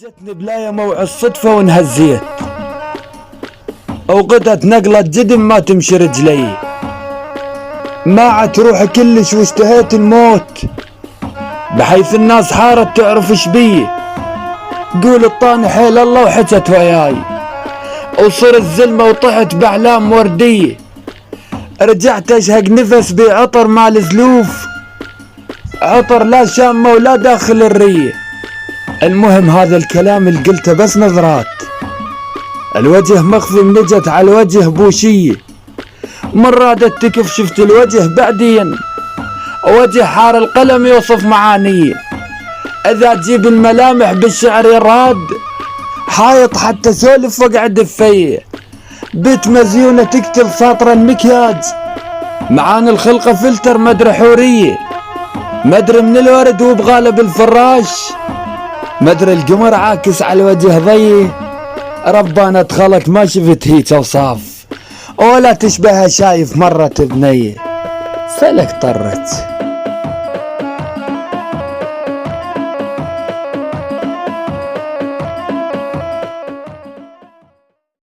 جتني بلاية موع الصدفة وانهزيت، اوقدت نقلة جدم ما تمشي رجلي، ما عاد روحي كلش واشتهيت الموت، بحيث الناس حارت تعرف ايش بي، قول الطاني حيل الله وحكت وياي، وصر الزلمة وطحت باحلام وردية، رجعت اشهق نفس بعطر مال زلوف، عطر لا شامة ولا داخل الرية. المهم هذا الكلام اللي قلته بس نظرات، الوجه مخفي نجت على الوجه بوشية، من رادت تكف شفت الوجه بعدين، وجه حار القلم يوصف معانيه، اذا تجيب الملامح بالشعر يراد، حايط حتى سولف وقعد الفيه، بيت مزيونة تقتل ساطر المكياج، معاني الخلقة فلتر مدري حورية، مدري من الورد وبغالب الفراش، مدري القمر عاكس على الوجه ضيه، ربنا ادخلك ما شفت هيك اوصاف، ولا تشبهها شايف مرة بنية، سلك طرت.